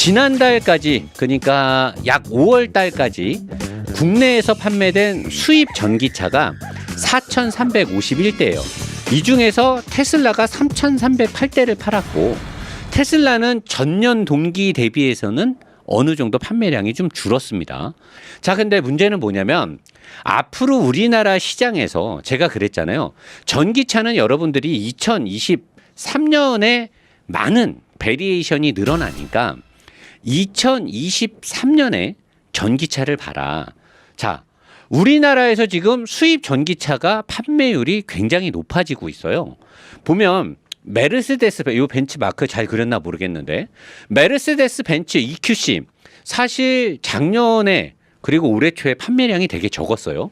지난달까지, 그러니까 약 5월 달까지 국내에서 판매된 수입 전기차가 4,351대예요. 이 중에서 테슬라가 3,308대를 팔았고, 테슬라는 전년 동기 대비해서는 어느 정도 판매량이 좀 줄었습니다. 자, 근데 문제는 뭐냐면 앞으로 우리나라 시장에서 제가 그랬잖아요. 전기차는 여러분들이 2023년에 많은 베리에이션이 늘어나니까 2023년에 전기차를 봐라. 자, 우리나라에서 지금 수입 전기차가 판매율이 굉장히 높아지고 있어요. 보면 메르세데스, 이 벤치마크 잘 그렸나 모르겠는데, 메르세데스 벤츠 EQC 사실 작년에 그리고 올해 초에 판매량이 되게 적었어요.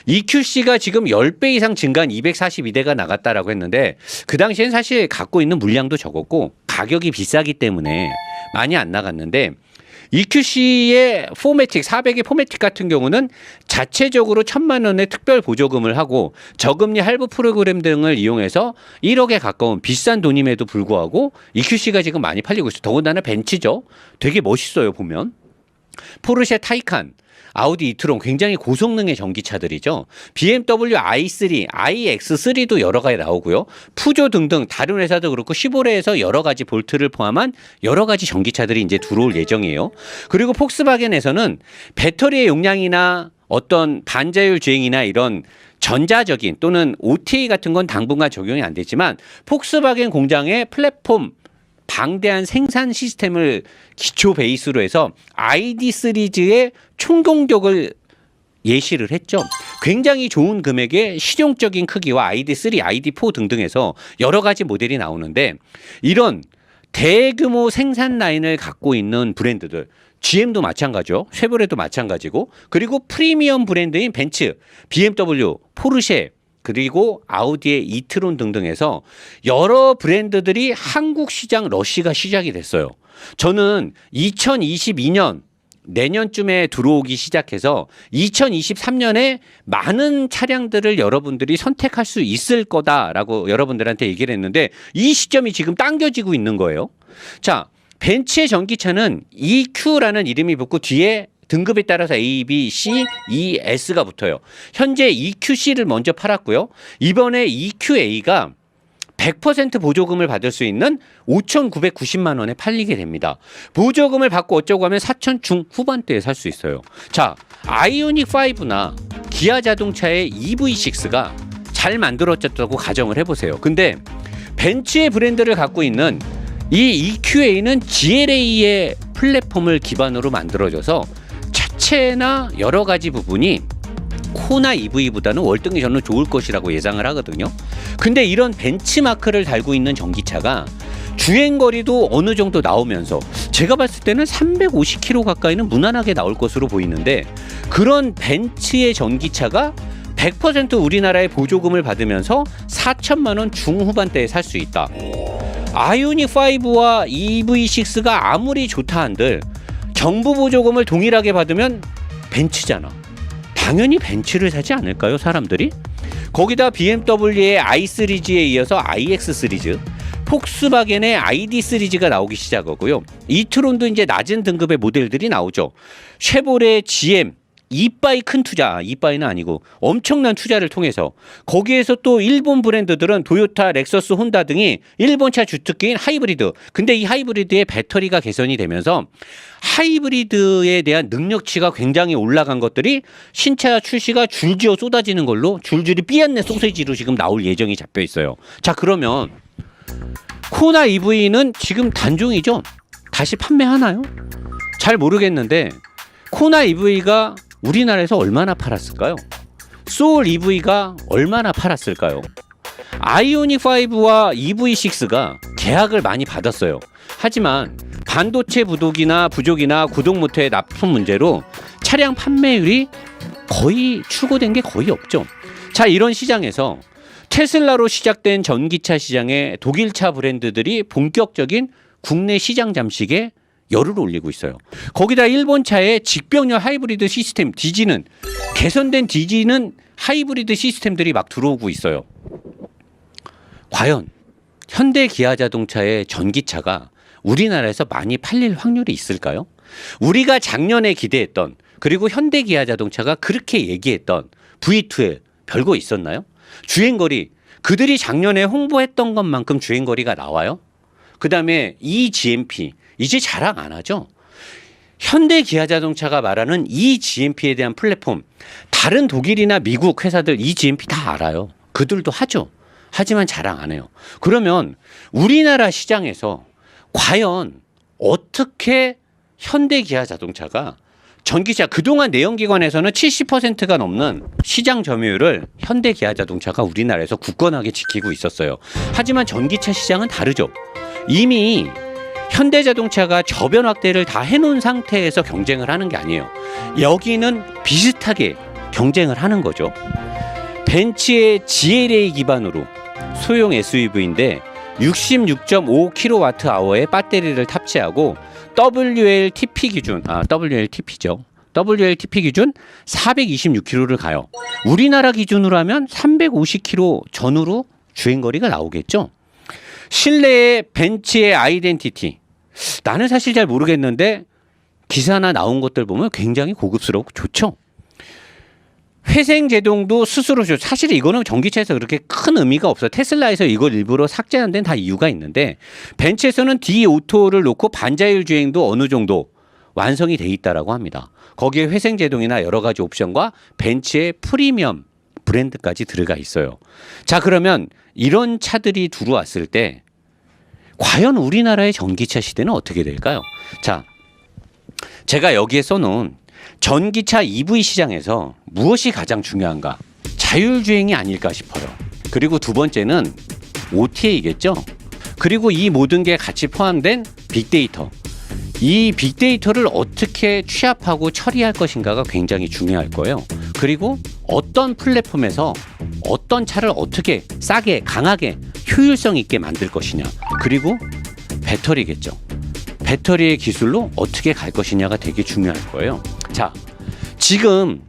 EQC가 지금 10배 이상 증가한 242대가 나갔다라고 했는데, 그 당시엔 사실 갖고 있는 물량도 적었고 가격이 비싸기 때문에 많이 안 나갔는데, EQC의 포매틱 400의 포매틱 같은 경우는 자체적으로 1,000만 원의 특별 보조금을 하고 저금리 할부 프로그램 등을 이용해서 1억에 가까운 비싼 돈임에도 불구하고 EQC가 지금 많이 팔리고 있어요. 더군다나 벤츠죠. 되게 멋있어요 보면. 포르쉐 타이칸, 아우디 이트론 굉장히 고성능의 전기차들이죠. BMW i3, iX3도 여러 가지 나오고요. 푸조 등등 다른 회사도 그렇고 시보레에서 여러 가지 볼트를 포함한 여러 가지 전기차들이 이제 들어올 예정이에요. 그리고 폭스바겐에서는 배터리의 용량이나 어떤 반자율 주행이나 이런 전자적인 또는 OTA 같은 건 당분간 적용이 안 되지만 폭스바겐 공장의 플랫폼 방대한 생산 시스템을 기초 베이스로 해서 ID 시리즈의 총공격을 예시를 했죠. 굉장히 좋은 금액의 실용적인 크기와 ID3, ID4 등등해서 여러 가지 모델이 나오는데, 이런 대규모 생산 라인을 갖고 있는 브랜드들, GM도 마찬가지죠. 쉐보레도 마찬가지고, 그리고 프리미엄 브랜드인 벤츠, BMW, 포르쉐, 그리고 아우디의 이트론 등등해서 여러 브랜드들이 한국 시장 러시가 시작이 됐어요. 저는 2022년 내년쯤에 들어오기 시작해서 2023년에 많은 차량들을 여러분들이 선택할 수 있을 거다라고 여러분들한테 얘기를 했는데, 이 시점이 지금 당겨지고 있는 거예요. 자, 벤츠의 전기차는 EQ라는 이름이 붙고 뒤에 등급에 따라서 A, B, C, E, S가 붙어요. 현재 EQC를 먼저 팔았고요. 이번에 EQA가 100% 보조금을 받을 수 있는 5,990만 원에 팔리게 됩니다. 보조금을 받고 어쩌고 하면 4천 중후반대에 살 수 있어요. 자, 아이오닉 5나 기아 자동차의 EV6가 잘 만들어졌다고 가정을 해보세요. 근데 벤츠의 브랜드를 갖고 있는 이 EQA는 GLA의 플랫폼을 기반으로 만들어져서 차체나 여러 가지 부분이 코나 EV보다는 월등히 저는 좋을 것이라고 예상을 하거든요. 근데 이런 벤치마크를 달고 있는 전기차가 주행거리도 어느 정도 나오면서 제가 봤을 때는 350km 가까이는 무난하게 나올 것으로 보이는데, 그런 벤츠의 전기차가 100% 우리나라의 보조금을 받으면서 4천만 원 중후반대에 살 수 있다. 아이오닉 5와 EV6가 아무리 좋다 한들 정부 보조금을 동일하게 받으면 벤츠잖아. 당연히 벤츠를 사지 않을까요, 사람들이? 거기다 BMW의 i 시리즈에 이어서 iX 시리즈, 폭스바겐의 ID 시리즈가 나오기 시작하고요. 이트론도 이제 낮은 등급의 모델들이 나오죠. 쉐보레, GM, 이빠이 큰 투자, 이빠이는 아니고 엄청난 투자를 통해서 거기에서 또 일본 브랜드들은 도요타, 렉서스, 혼다 등이 일본차 주특기인 하이브리드. 근데 이 하이브리드의 배터리가 개선이 되면서 하이브리드에 대한 능력치가 굉장히 올라간 것들이 신차 출시가 줄지어 쏟아지는 걸로 줄줄이 삐안내 소세지로 지금 나올 예정이 잡혀 있어요. 자, 그러면 코나 EV는 지금 단종이죠? 다시 판매하나요? 잘 모르겠는데 코나 EV가 우리나라에서 얼마나 팔았을까요? 소울 EV가 얼마나 팔았을까요? 아이오닉 5와 EV6가 계약을 많이 받았어요. 하지만 반도체 부족이나 구동 모터의 납품 문제로 차량 판매율이 거의 출고된 게 거의 없죠. 자, 이런 시장에서 테슬라로 시작된 전기차 시장에 독일차 브랜드들이 본격적인 국내 시장 잠식에 열을 올리고 있어요. 거기다 일본차의 직병렬 하이브리드 시스템 DG는 개선된 DG는 하이브리드 시스템들이 막 들어오고 있어요. 과연 현대 기아 자동차의 전기차가 우리나라에서 많이 팔릴 확률이 있을까요? 우리가 작년에 기대했던, 그리고 현대기아자동차가 그렇게 얘기했던 V2에 별거 있었나요? 주행거리, 그들이 작년에 홍보했던 것만큼 주행거리가 나와요? 그 다음에 eGMP, 이제 자랑 안 하죠? 현대기아자동차가 말하는 eGMP에 대한 플랫폼, 다른 독일이나 미국 회사들 eGMP 다 알아요. 그들도 하죠. 하지만 자랑 안 해요. 그러면 우리나라 시장에서 과연 어떻게 현대기아자동차가 전기차, 그동안 내연기관에서는 70%가 넘는 시장 점유율을 현대기아자동차가 우리나라에서 굳건하게 지키고 있었어요. 하지만 전기차 시장은 다르죠. 이미 현대자동차가 저변 확대를 다 해놓은 상태에서 경쟁을 하는 게 아니에요. 여기는 비슷하게 경쟁을 하는 거죠. 벤츠의 GLA 기반으로 소형 SUV인데 66.5kWh의 배터리를 탑재하고 WLTP 기준, WLTP죠. WLTP 기준 426km를 가요. 우리나라 기준으로 하면 350km 전후로 주행거리가 나오겠죠. 실내의 벤츠의 아이덴티티, 나는 사실 잘 모르겠는데 기사나 나온 것들 보면 굉장히 고급스럽고 좋죠. 회생 제동도 스스로 줘. 사실 이거는 전기차에서 그렇게 큰 의미가 없어. 테슬라에서 이걸 일부러 삭제한 데는 다 이유가 있는데, 벤츠에서는 D-오토를 놓고 반자율 주행도 어느 정도 완성이 돼 있다라고 합니다. 거기에 회생 제동이나 여러 가지 옵션과 벤츠의 프리미엄 브랜드까지 들어가 있어요. 자, 그러면 이런 차들이 들어왔을 때 과연 우리나라의 전기차 시대는 어떻게 될까요? 자, 제가 여기에 써놓은 전기차 EV 시장에서 무엇이 가장 중요한가? 자율주행이 아닐까 싶어요. 그리고 두 번째는 OTA겠죠? 그리고 이 모든 게 같이 포함된 빅데이터. 이 빅데이터를 어떻게 취합하고 처리할 것인가가 굉장히 중요할 거예요. 그리고 어떤 플랫폼에서 어떤 차를 어떻게 싸게, 강하게, 효율성 있게 만들 것이냐. 그리고 배터리겠죠. 배터리의 기술로 어떻게 갈 것이냐가 되게 중요할 거예요. 자, 지금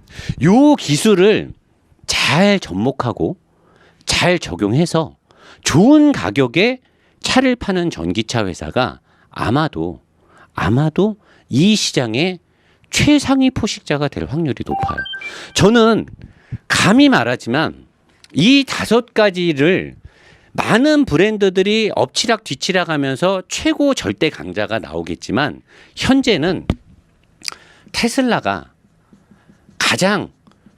요 기술을 잘 접목하고 잘 적용해서 좋은 가격에 차를 파는 전기차 회사가 아마도 이 시장의 최상위 포식자가 될 확률이 높아요. 저는 감히 말하지만 이 5가지를 많은 브랜드들이 엎치락 뒤치락 하면서 최고 절대 강자가 나오겠지만, 현재는 테슬라가 가장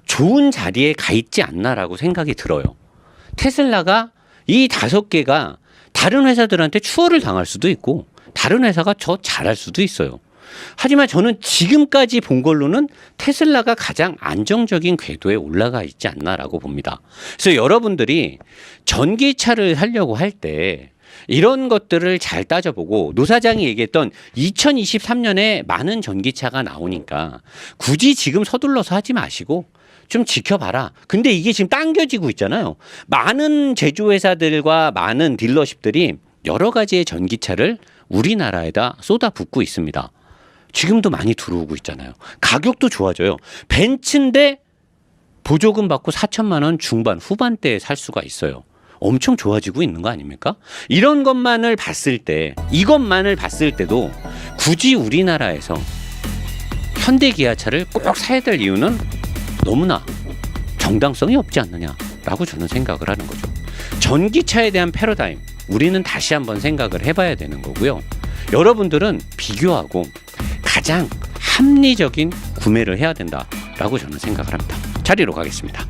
좋은 자리에 가 있지 않나라고 생각이 들어요. 테슬라가 이 5개가 다른 회사들한테 추월을 당할 수도 있고 다른 회사가 더 잘할 수도 있어요. 하지만 저는 지금까지 본 걸로는 테슬라가 가장 안정적인 궤도에 올라가 있지 않나라고 봅니다. 그래서 여러분들이 전기차를 사려고 할 때 이런 것들을 잘 따져보고, 노 사장이 얘기했던 2023년에 많은 전기차가 나오니까 굳이 지금 서둘러서 하지 마시고 좀 지켜봐라. 근데 이게 지금 당겨지고 있잖아요. 많은 제조회사들과 많은 딜러십들이 여러 가지의 전기차를 우리나라에다 쏟아붓고 있습니다. 지금도 많이 들어오고 있잖아요. 가격도 좋아져요. 벤츠인데 보조금 받고 4천만 원 중반 후반대에 살 수가 있어요. 엄청 좋아지고 있는 거 아닙니까? 이런 것만을 봤을 때, 이것만을 봤을 때도 굳이 우리나라에서 현대기아차를 꼭 사야 될 이유는 너무나 정당성이 없지 않느냐라고 저는 생각을 하는 거죠. 전기차에 대한 패러다임, 우리는 다시 한번 생각을 해봐야 되는 거고요. 여러분들은 비교하고 가장 합리적인 구매를 해야 된다라고 저는 생각을 합니다. 자리로 가겠습니다.